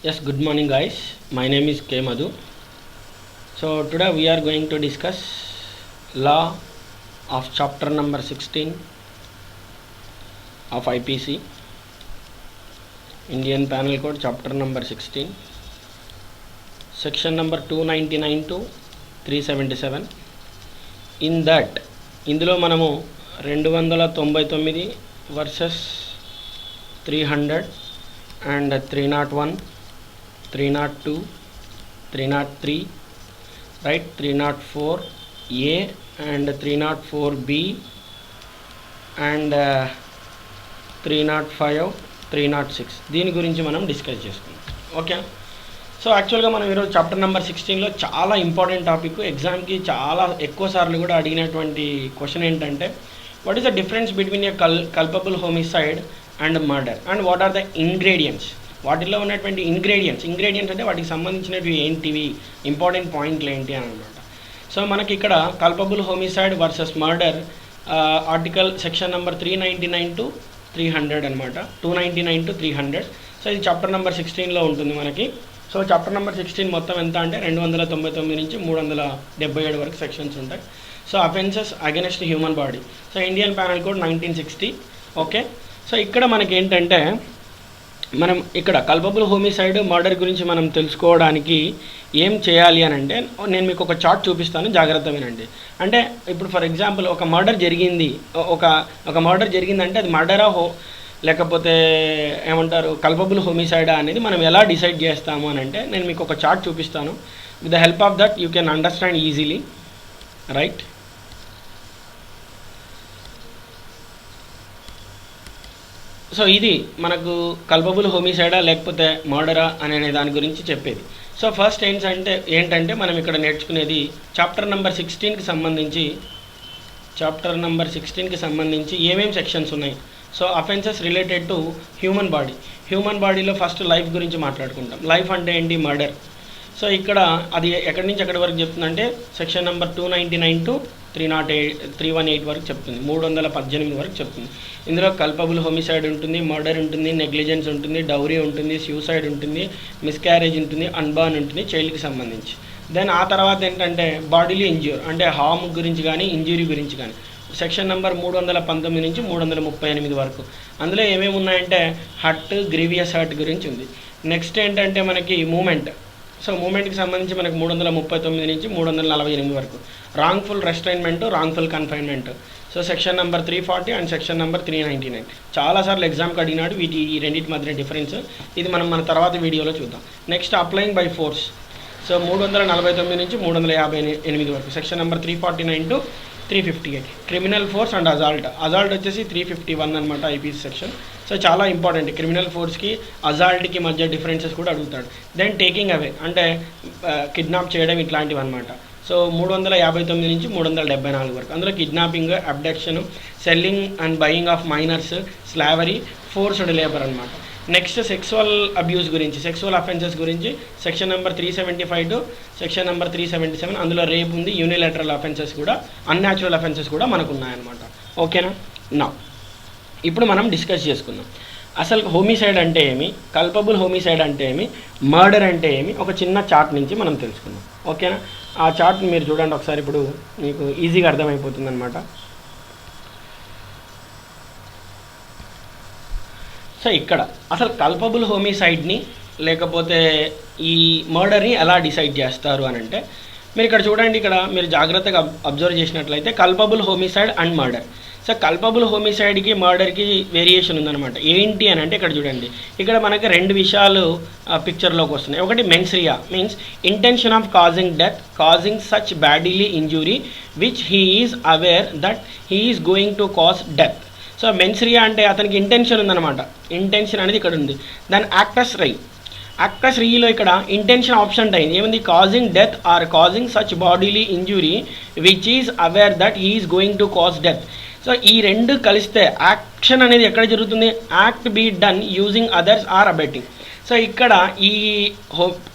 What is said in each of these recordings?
Yes, good morning guys. My name is K Madhu. So today we are going to discuss law of chapter number 16 of IPC, Indian Penal Code, chapter number 16, section number 299 to 377. In that, ఇందులో మనము 299 versus 300 and 301, 302, 303, right, 304A and 304B and 305, 306 దీని గురించి మనం discuss చేసుకుందాం. Okay, so యాక్చువల్గా మనం ఈరోజు chapter number 16లో చాలా ఇంపార్టెంట్ టాపిక్, ఎగ్జామ్కి చాలా ఎక్కువ సార్లు కూడా అడిగినటువంటి క్వశ్చన్ ఏంటంటే, what is the difference between a culpable homicide and murder and what are the ingredients, వాటిలో ఉన్నటువంటి ఇంగ్రీడియంట్స్ అంటే వాటికి సంబంధించినవి ఏంటివి, ఇంపార్టెంట్ పాయింట్లు ఏంటి అని అనమాట. సో మనకి ఇక్కడ culpable homicide versus murder article section number 399 to 300 అనమాట, 299 to 300. సో ఇది చాప్టర్ నెంబర్ 16లో ఉంటుంది మనకి. సో చాప్టర్ నెంబర్ 16 మొత్తం ఎంత అంటే 299 నుంచి 377 వరకు సెక్షన్స్ ఉంటాయి. So offences against human body, so Indian penal code 1960. Okay, so ఇక్కడ మనకి ఏంటంటే, మనం ఇక్కడ కల్పబుల్ హోమిసైడ్ మర్డర్ గురించి మనం తెలుసుకోవడానికి ఏం చేయాలి అని అంటే, నేను మీకు ఒక చార్ట్ చూపిస్తాను, జాగ్రత్త వినండి. అంటే ఇప్పుడు ఫర్ ఎగ్జాంపుల్ ఒక మర్డర్ జరిగింది, ఒక మర్డర్ జరిగిందంటే అది మర్డరా లేకపోతే ఏమంటారు కల్పబుల్ హోమిసైడా అనేది మనం ఎలా డిసైడ్ చేస్తాము అని అంటే, నేను మీకు ఒక చార్ట్ చూపిస్తాను. With the help of that you can understand easily, right. So ఇది మనకు కల్పబుల్ హోమిసైడా లేకపోతే మర్డరా అనే దాని గురించి చెప్పేది. సో ఫస్ట్ ఏంటంటే మనం ఇక్కడ నేర్చుకునేది చాప్టర్ నెంబర్ 16కి సంబంధించి ఏమేమి సెక్షన్స్ ఉన్నాయి. So offences related to human బాడీలో ఫస్ట్ లైఫ్ గురించి మాట్లాడుకుంటాం. లైఫ్ అంటే ఏంటి, మర్డర్. సో ఇక్కడ అది ఎక్కడి నుంచి ఎక్కడి వరకు చెప్తుందంటే సెక్షన్ నెంబర్ 299 to 318 వరకు చెప్తుంది, 318 వరకు చెప్తుంది. ఇందులో కల్పబుల్ హోమిసైడ్ ఉంటుంది, మర్డర్ ఉంటుంది, నెగ్లిజెన్స్ ఉంటుంది, డౌరీ ఉంటుంది, సూసైడ్ ఉంటుంది, మిస్క్యారేజ్ ఉంటుంది, అన్బార్న్ ఉంటుంది, చైల్డ్కి సంబంధించి. దెన్ ఆ తర్వాత ఏంటంటే బాడీలీ ఇంజ్యూర్ అంటే హార్మ్ గురించి కానీ ఇంజ్యూరీ గురించి కానీ సెక్షన్ నెంబర్ 319 నుంచి 338 వరకు. అందులో ఏమేమి ఉన్నాయంటే హర్ట్, గ్రీవియస్ హర్ట్ గురించి ఉంది. నెక్స్ట్ ఏంటంటే మనకి మూమెంట్. సో మూమెంట్కి సంబంధించి మనకు 339 నుంచి 348 వరకు. Wrongful restraint, wrongful confinement. So section number 340 and section number 399 చాలాసార్లు ఎగ్జామ్కి అడిగినాడు. ఈ రెండింటి మధ్య డిఫరెన్స్ ఇది మనం మన తర్వాత వీడియోలో చూద్దాం. Next applying by force. So 349 నుంచి 358 వరకు. Section number 349 to 358. Criminal force and assault వచ్చేసి 351 అనమాట ఐపీసీ సెక్షన్. సో చాలా ఇంపార్టెంట్, క్రిమినల్ ఫోర్స్కి అజాల్ట్కి మధ్య డిఫరెన్సెస్ కూడా అడుగుతాడు. దెన్ టేకింగ్ అవే అంటే కిడ్నాప్ చేయడం ఇట్లాంటివి అనమాట. సో 359 నుంచి 374 వరకు. అందులో kidnapping, abduction, selling and buying of minors, slavery, forced labour అనమాట. నెక్స్ట్ సెక్సువల్ అబ్యూస్ గురించి, సెక్సువల్ అఫెన్సెస్ గురించి section number 375 to section number 377. అందులో రేప్ ఉంది, యూనిలాటరల్ అఫెన్సెస్ కూడా, అన్యాచురల్ అఫెన్సెస్ కూడా మనకు ఉన్నాయన్నమాట. ఓకేనా. నా ఇప్పుడు మనం డిస్కస్ చేసుకుందాం అసలు హోమిసైడ్ అంటే ఏమి, కల్పబుల్ హోమిసైడ్ అంటే ఏమి, మర్డర్ అంటే ఏమి, ఒక చిన్న చార్ట్ నుంచి మనం తెలుసుకుందాం. ఓకేనా. ఆ చార్ట్ మీరు చూడండి ఒకసారి, ఇప్పుడు మీకు ఈజీగా అర్థమైపోతుంది అనమాట. సో ఇక్కడ అసలు కల్పబుల్ హోమిసైడ్ని లేకపోతే ఈ మర్డర్ని ఎలా డిసైడ్ చేస్తారు అని అంటే, మీరు ఇక్కడ చూడండి, ఇక్కడ మీరు జాగ్రత్తగా అబ్జర్వ్ చేసినట్లయితే culpable homicide and murder. So culpable హోమిసైడ్కి మర్డర్కి వేరియేషన్ ఉందన్నమాట. ఏంటి అని అంటే ఇక్కడ చూడండి, ఇక్కడ మనకి రెండు విషయాలు పిక్చర్లోకి వస్తున్నాయి. ఒకటి mens rea, means intention of causing such bodily injury which he is aware that he is going to cause death. So mens rea అంటే అతనికి ఇంటెన్షన్ ఉందన్నమాట, ఇంటెన్షన్ అనేది ఇక్కడ ఉంది. దాని యాక్టస్ రీలో ఇక్కడ ఇంటెన్షన్ ఆప్షన్ అయింది, ఏముంది, causing death or causing such bodily injury which is aware that he is going to cause death. So ఈ రెండు కలిస్తే యాక్షన్ అనేది ఎక్కడ జరుగుతుంది, act be done using others or abetting. So ఇక్కడ ఈ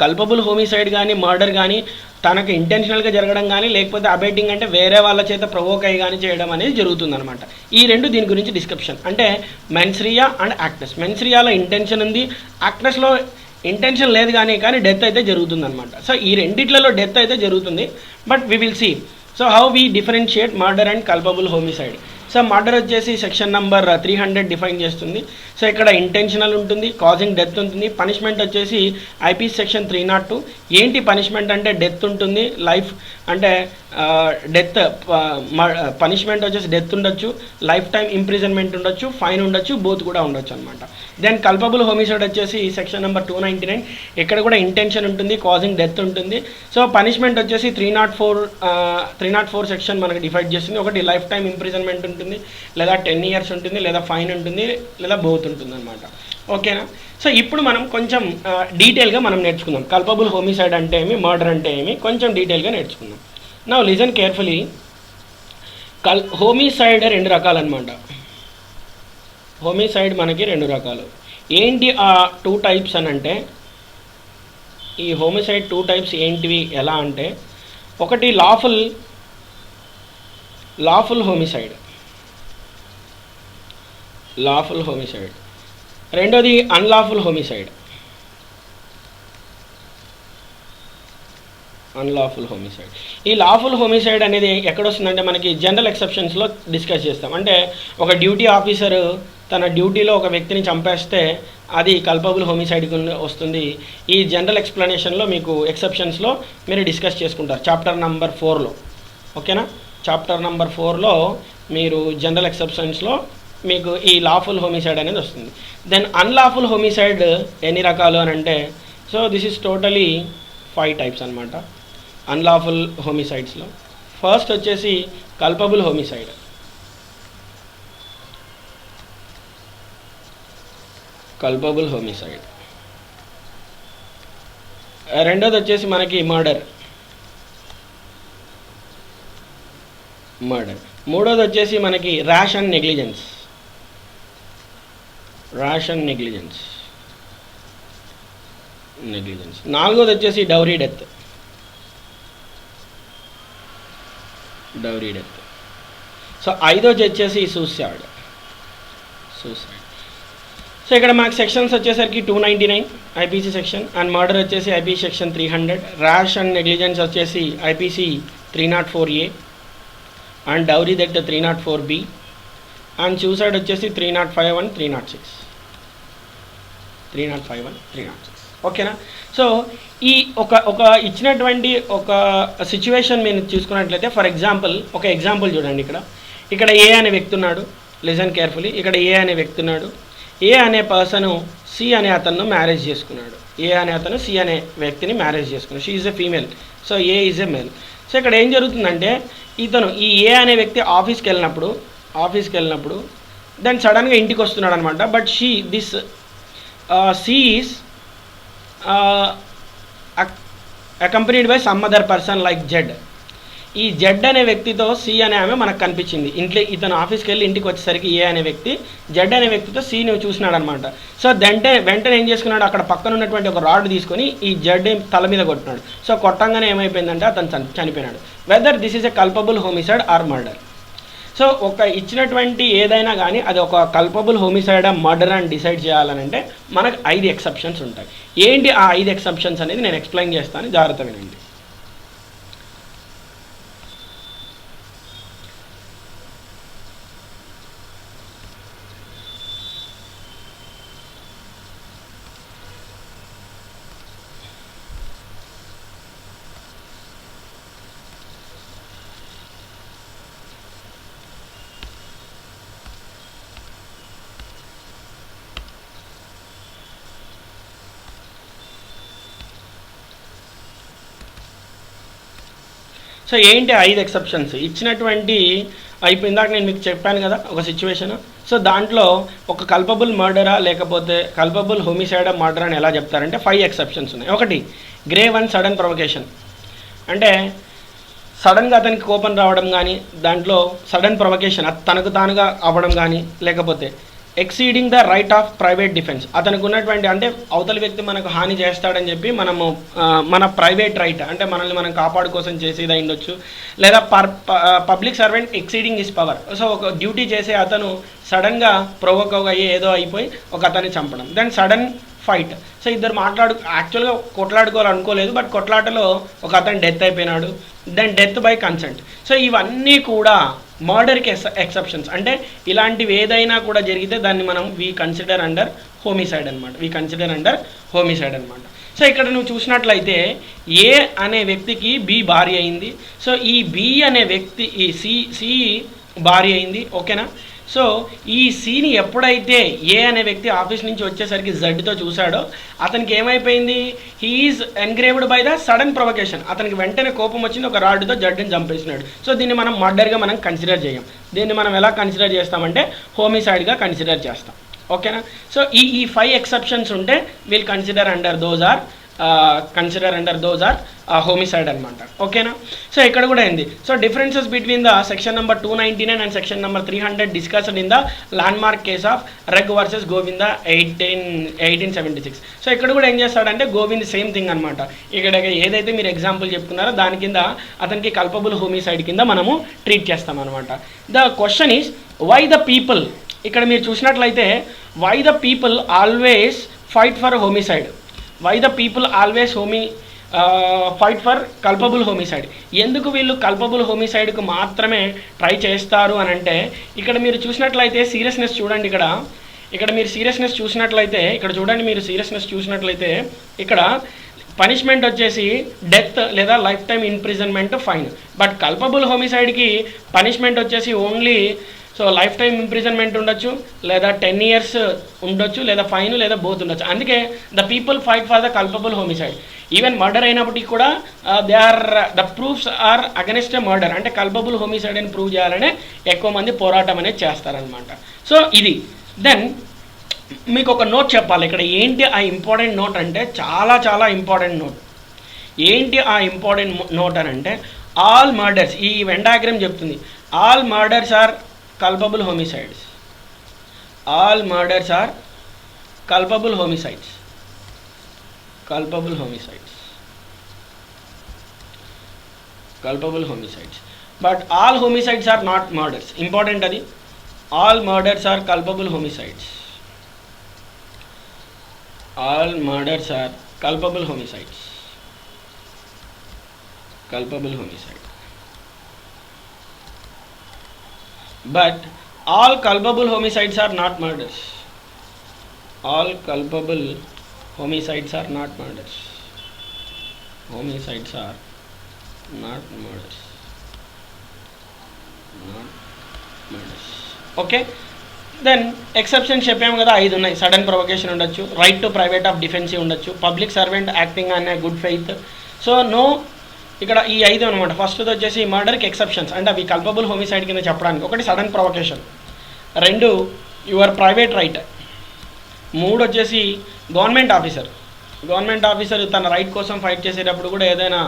కల్పబుల్ హోమిసైడ్ కానీ మర్డర్ కానీ తనకు ఇంటెన్షనల్గా జరగడం కానీ లేకపోతే అబైటింగ్ అంటే వేరే వాళ్ళ చేత ప్రొవోక్ అయ్యి కానీ చేయడం అనేది జరుగుతుందన్నమాట. ఈ రెండు దీని గురించి డిస్క్రిప్షన్. అంటే మెన్స్రియా అండ్ యాక్టస్. మెన్స్రియాలో ఇంటెన్షన్ ఉంది, యాక్టస్లో ఇంటెన్షన్ లేదు కానీ డెత్ అయితే జరుగుతుంది అనమాట. సో ఈ రెండిట్లలో డెత్ అయితే జరుగుతుంది, but we will see. So how we differentiate murder and culpable homicide. So murder వచ్చేసి సెక్షన్ నెంబర్ 300 డిఫైన్ చేస్తుంది. సో ఇక్కడ ఇంటెన్షనల్ ఉంటుంది, కాజింగ్ డెత్ ఉంటుంది. పనిష్మెంట్ వచ్చేసి ఐపీసీ సెక్షన్ 302. ఏంటి పనిష్మెంట్ అంటే డెత్ ఉంటుంది, లైఫ్ అంటే డెత్ పనిష్మెంట్ వచ్చేసి డెత్ ఉండొచ్చు, లైఫ్ టైం ఇంప్రిజన్మెంట్ ఉండొచ్చు, ఫైన్ ఉండొచ్చు, బోత్ కూడా ఉండొచ్చు అనమాట. దెన్ కల్పబుల్ హోమిసైడ్ వచ్చేసి సెక్షన్ నెంబర్ 299. ఇక్కడ కూడా ఇంటెన్షన్ ఉంటుంది, కాజింగ్ డెత్ ఉంటుంది. సో పనిష్మెంట్ వచ్చేసి 304 సెక్షన్ మనకి డిఫైడ్ చేస్తుంది. ఒకటి లైఫ్ టైం ఇంప్రిజన్మెంట్ ఉంటుంది, లేదా 10 years ఉంటుంది, లేదా ఫైన్ ఉంటుంది, లేదా బోత్ ఉంటుంది అనమాట. ఓకేనా? సో ఇప్పుడు మనం కొంచెం డీటెయిల్గా మనం నేర్చుకుందాం. కల్పబుల్ హోమిసైడ్ అంటే ఏమి, మర్డర్ అంటే ఏమి, కొంచెం డీటెయిల్గా నేర్చుకుందాం. Now listen carefully. హోమిసైడ్ 2 రకాలు అనమాట. హోమిసైడ్ మనకి 2 రకాలు. ఏంటి ఆ 2 types అని అంటే, ఈ హోమిసైడ్ 2 types ఏంటివి, ఎలా అంటే, ఒకటి లాఫుల్ హోమిసైడ్, రెండోది అన్లాఫుల్ హోమిసైడ్. ఈ లాఫుల్ హోమిసైడ్ అనేది ఎక్కడొస్తుందంటే మనకి జనరల్ ఎక్సెప్షన్స్లో డిస్కస్ చేస్తాం. అంటే ఒక డ్యూటీ ఆఫీసర్ తన డ్యూటీలో ఒక వ్యక్తిని చంపేస్తే అది కల్పబుల్ హోమిసైడ్ వస్తుంది. ఈ జనరల్ ఎక్స్ప్లెనేషన్లో మీకు ఎక్సెప్షన్స్లో మీరు డిస్కస్ చేసుకుంటారు చాప్టర్ నెంబర్ 4లో. ఓకేనా? చాప్టర్ నెంబర్ 4లో మీరు జనరల్ ఎక్సెప్షన్స్లో మీకు ఈ లాఫుల్ హోమిసైడ్ అనేది వస్తుంది. దెన్ అన్లాఫుల్ హోమిసైడ్ ఎన్ని రకాలు అని అంటే, so this is totally 5 types అనమాట అన్లాఫుల్ హోమిసైడ్స్లో. ఫస్ట్ వచ్చేసి కల్పబుల్ హోమిసైడ్. రెండోది వచ్చేసి మనకి మర్డర్. మూడోది వచ్చేసి మనకి ర్యాష్ అండ్ నెగ్లిజెన్స్. నాలుగోది వచ్చేసి డౌరీ డెత్. సో ఐదోది వచ్చేసి సూసైడ్. సో ఇక్కడ మనకు సెక్షన్స్ వచ్చేసరికి 299 ఐపీసీ సెక్షన్, అండ్ మర్డర్ వచ్చేసి IPC section 300, rash and negligence వచ్చేసి IPC 304A, and dowry death 304B, and suicide వచ్చేసి 305 and 306. ఓకేనా? సో ఈ ఒక ఇచ్చినటువంటి ఒక సిచ్యువేషన్ మీరు చూసుకున్నట్లయితే, ఫర్ ఎగ్జాంపుల్ ఒక ఎగ్జాంపుల్ చూడండి. ఇక్కడ ఏ అనే వ్యక్తి ఉన్నాడు. Listen carefully. ఇక్కడ ఏ అనే వ్యక్తి ఉన్నాడు. ఏ అనే పర్సను సి అనే అతను మ్యారేజ్ చేసుకున్నాడు. ఏ అనే అతను సి అనే వ్యక్తిని మ్యారేజ్ చేసుకున్నాడు. She is a female, so A is a male. So ఇక్కడ ఏం జరుగుతుందంటే, ఇతను ఈ ఏ అనే వ్యక్తి ఆఫీస్కి వెళ్ళినప్పుడు దెన్ సడన్గా ఇంటికి వస్తున్నాడు అనమాట. But C is accompanied by some other person like Z. ఈ జెడ్ అనే వ్యక్తితో సి అనే ఆమె మనకు కనిపించింది. ఇతను ఆఫీస్కి వెళ్ళి ఇంటికి వచ్చేసరికి ఏ అనే వ్యక్తి జెడ్ అనే వ్యక్తితో సిని చూసినాడు అనమాట. సో వెంటనే ఏం చేసుకున్నాడు, అక్కడ పక్కన ఉన్నటువంటి ఒక రాడ్ తీసుకొని ఈ జెడ్ తల మీద కొట్టినాడు. సో కొట్టంగానే ఏమైపోయిందంటే అతను చనిపోయినాడు. Whether this is a culpable homicide or murder. So ఒక ఇచ్చినటువంటి ఏదైనా కానీ అది ఒక కల్పబుల్ హోమిసైడ్ మర్డర్ అని డిసైడ్ చేయాలనంటే మనకు 5 ఎక్సెప్షన్స్ ఉంటాయి. ఏంటి ఆ 5 ఎక్సెప్షన్స్ అనేది నేను ఎక్స్ప్లెయిన్ చేస్తాను, జాగ్రత్త వినండి. సో ఏంటి 5 ఎక్సెప్షన్స్ ఇచ్చినటువంటి అయిపోయిందాక నేను మీకు చెప్పాను కదా ఒక సిచ్యువేషన్. సో దాంట్లో ఒక కల్పబుల్ మర్డరా లేకపోతే కల్పబుల్ హోమిసైడ్ మర్డర్ అని ఎలా చెప్తారంటే 5 ఎక్సెప్షన్స్ ఉన్నాయి. ఒకటి గ్రేవ్ అండ్ సడన్ ప్రొవకేషన్, అంటే సడన్గా అతనికి కోపం రావడం కానీ, దాంట్లో సడన్ ప్రొవకేషన్ తనకు తానుగా అవ్వడం కానీ, లేకపోతే exceeding the right of private defence. అతనికి ఉన్నటువంటి అంటే అవతలి వ్యక్తి మనకు హాని చేస్తాడని చెప్పి మనము మన ప్రైవేట్ రైట్ అంటే మనల్ని మనం కాపాడుకోసం చేసేది ఉండొచ్చు, లేదా public servant exceeding his power. So ఒక డ్యూటీ చేసే అతను సడన్గా ప్రొవోక్ అయ్యి ఏదో అయిపోయి ఒక అతన్ని చంపడం. Then sudden fight. సో ఇద్దరు యాక్చువల్గా కొట్లాడుకోవాలనుకోలేదు, బట్ కొట్లాటలో ఒక అతను డెత్ అయిపోయినాడు. Then death by consent. So ఇవన్నీ కూడా మర్డర్కి ఎక్సెప్షన్స్. అంటే ఇలాంటివి ఏదైనా కూడా జరిగితే దాన్ని మనం వీ కన్సిడర్ అండర్ హోమిసైడ్ అనమాట. సో ఇక్కడ నువ్వు చూసినట్లయితే ఏ అనే వ్యక్తికి బి భార్య అయింది. సో ఈ బి అనే వ్యక్తి ఈ సి భార్య అయింది, ఓకేనా. సో ఈ సీని ఎప్పుడైతే ఏ అనే వ్యక్తి ఆఫీస్ నుంచి వచ్చేసరికి జడ్తో చూశాడో అతనికి ఏమైపోయింది, he is engraved by the sudden provocation. అతనికి వెంటనే కోపం వచ్చింది, ఒక రాడ్తో జడ్ని చంపేసినాడు. సో దీన్ని మనం మర్డర్గా మనం కన్సిడర్ చేయం. దీన్ని మనం ఎలా కన్సిడర్ చేస్తామంటే హోమిసైడ్గా కన్సిడర్ చేస్తాం, ఓకేనా. సో ఈ 5 ఎక్సెప్షన్స్ ఉంటే we'll consider under those are homicide అనమాట, ఓకేనా. సో ఇక్కడ కూడా ఏంది, so differences between the section number 299 and section number 300 discussed in the landmark case of Reg versus Govinda 1876. So ఇక్కడ కూడా ఏం చేస్తాడంటే గోవింద్ సేమ్ థింగ్ అనమాట. ఇక్కడ ఏదైతే మీరు ఎగ్జాంపుల్ చెప్పుకున్నారో దాని కింద అతనికి కల్పబుల్ హోమిసైడ్ కింద మనము ట్రీట్ చేస్తాం అనమాట. The question is why the people. ఇక్కడ మీరు చూసినట్లయితే why the people always fight for homicide, why the people always fight for culpable homicide. ఎందుకు వీళ్ళు కల్పబుల్ హోమిసైడ్కు మాత్రమే ట్రై చేస్తారు అని అంటే ఇక్కడ మీరు చూసినట్లయితే సీరియస్నెస్ చూడండి. ఇక్కడ మీరు సీరియస్నెస్ చూసినట్లయితే ఇక్కడ పనిష్మెంట్ వచ్చేసి డెత్ లేదా life time imprisonment, fine. But culpable హోమిసైడ్కి పనిష్మెంట్ వచ్చేసి only so life time imprisonment ఉండొచ్చు, లేదా 10 years ఉండొచ్చు, లేదా ఫైన్, లేదా బోత్ ఉండొచ్చు. అందుకే the people fight for the culpable homicide. Even murder అయినప్పటికీ కూడా the proofs are against a murder. అంటే కల్పబుల్ హోమిసైడ్ అని ప్రూవ్ చేయాలనే ఎక్కువ మంది పోరాటం అనేది చేస్తారనమాట. సో ఇది. దెన్ మీకు ఒక నోట్ చెప్పాలి. ఇక్కడ ఏంటి ఆ ఇంపార్టెంట్ నోట్ అంటే చాలా చాలా ఇంపార్టెంట్ నోట్. ఏంటి ఆ ఇంపార్టెంట్ నోట్ అని అంటే ఆల్ మర్డర్స్, ఈ వెన్ డయాగ్రామ్ చెప్తుంది, all murders are culpable homicides. All murders are culpable homicides. But all homicides are not murders. Important adi. All murders are culpable homicides. All murders are culpable homicides. But all culpable homicides are not murders. All culpable homicides are not murders. Homicides are not murders. Okay. Then exceptions చెప్పాము కదా, 5 ఉన్నాయి. Sudden provocation ఉండొచ్చు, right to private of defensive ఉండొచ్చు, public servant acting అనే good faith. So no ఇక్కడ ఈ 5 అనమాట. ఫస్ట్ది వచ్చేసి మర్డర్కి ఎక్సెప్షన్స్, అంటే అవి కల్పబుల్ హోమిసైడ్ కింద చెప్పడానికి. 1 sudden provocation, 2 your private right, 3 వచ్చేసి గవర్నమెంట్ ఆఫీసర్ తన రైట్ కోసం ఫైట్ చేసేటప్పుడు కూడా ఏదైనా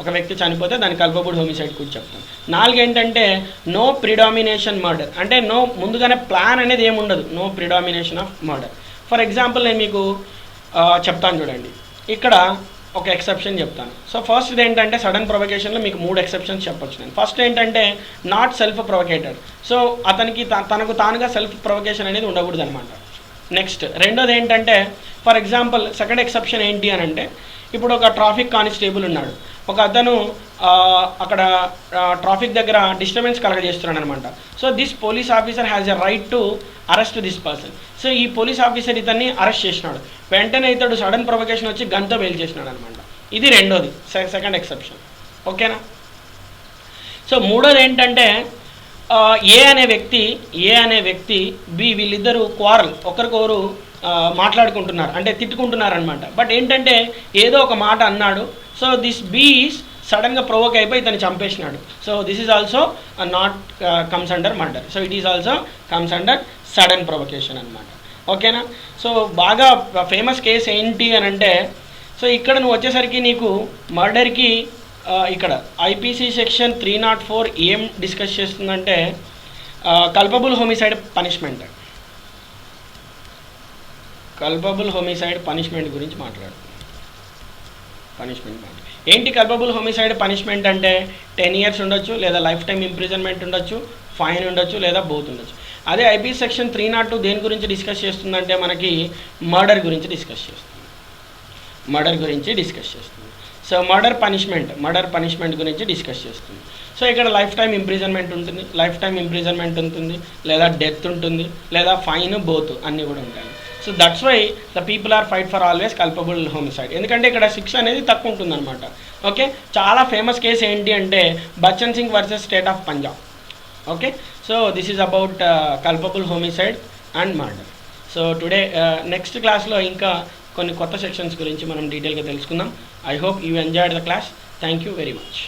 ఒక వ్యక్తి చనిపోతే దాన్ని కల్పబుల్ హోమిసైడ్ కూడా చెప్తాం. 4 ఏంటంటే నో ప్రిడామినేషన్ మర్డర్, అంటే ముందుగానే ప్లాన్ అనేది ఏముండదు, no predomination of murder. For example నేను మీకు చెప్తాను చూడండి, ఇక్కడ ఒక ఎక్సెప్షన్ చెప్తాను. సో ఫస్ట్ ఏంటంటే సడన్ ప్రొవకేషన్లో మీకు 3 ఎక్సెప్షన్స్ చెప్పొచ్చు నేను. ఫస్ట్ ఏంటంటే నాట్ సెల్ఫ్ ప్రొవకేటెడ్, సో అతనికి తనకు తానుగా సెల్ఫ్ ప్రొవకేషన్ అనేది ఉండకూడదు అనమాట. నెక్స్ట్ రెండోది ఏంటంటే ఫర్ ఎగ్జాంపుల్ సెకండ్ ఎక్సెప్షన్ ఏంటి అని అంటే, ఇప్పుడు ఒక ట్రాఫిక్ కానిస్టేబుల్ ఉన్నాడు, ఒక అతను అక్కడ ట్రాఫిక్ దగ్గర డిస్టర్బెన్స్ కలగజేస్తున్నాడు అనమాట. So this police officer has a right to arrest this person. So ఈ పోలీస్ ఆఫీసర్ ఇతన్ని అరెస్ట్ చేసినాడు, వెంటనే ఇతడు సడన్ ప్రొవకేషన్ వచ్చి గన్తో పేల్చేసినాడు అనమాట. ఇది రెండోది సెకండ్ ఎక్సెప్షన్, ఓకేనా. సో మూడోది ఏంటంటే ఏ అనే వ్యక్తి బి, వీళ్ళిద్దరూ క్వారల్, ఒకరికొకరు మాట్లాడుకుంటున్నారు, అంటే తిట్టుకుంటున్నారు అనమాట. బట్ ఏంటంటే ఏదో ఒక మాట అన్నాడు, సో దిస్ బి ఈస్ సడన్గా ప్రొవోక్ అయిపోయి ఇతను చంపేసినాడు. So this is also not comes under murder. So it is also comes under sudden provocation అనమాట, ఓకేనా. సో బాగా ఫేమస్ కేసు ఏంటి అని అంటే, సో ఇక్కడ నువ్వు వచ్చేసరికి నీకు మర్డర్కి ఇక్కడ ఐపీసీ సెక్షన్ 304 ఏం డిస్కస్ చేస్తుందంటే culpable homicide punishment. Culpable homicide punishment గురించి మాట్లాడుతున్నాం. పనిష్మెంట్ ఏంటి కల్పబుల్ హోమిసైడ్ పనిష్మెంట్ అంటే 10 years ఉండొచ్చు, లేదా లైఫ్ టైం ఇంప్రిజన్మెంట్ ఉండొచ్చు, ఫైన్ ఉండొచ్చు, లేదా బోత్ ఉండొచ్చు. అదే ఐపీసీ సెక్షన్ 302 దేని గురించి డిస్కస్ చేస్తుందంటే మనకి మర్డర్ గురించి డిస్కస్ చేస్తుంది. సో మర్డర్ పనిష్మెంట్ గురించి డిస్కస్ చేస్తుంది. సో ఇక్కడ లైఫ్ టైం ఇంప్రిజన్మెంట్ ఉంటుంది, లేదా డెత్ ఉంటుంది, లేదా ఫైన్, బోత్ అన్నీ కూడా ఉంటాయి. So that's why the people are fight for always culpable homicide. ఎందుకంటే ఇక్కడ శిక్ష అనేది తక్కువ ఉంటుంది అనమాట. ఓకే, చాలా ఫేమస్ కేసు ఏంటి అంటే Bachchan Singh versus state of Punjab. Okay, so this is about culpable homicide and murder. So today next క్లాస్లో ఇంకా కొన్ని కొత్త సెక్షన్స్ గురించి మనం డీటెయిల్గా తెలుసుకుందాం. I hope you enjoyed the class. Thank you very much.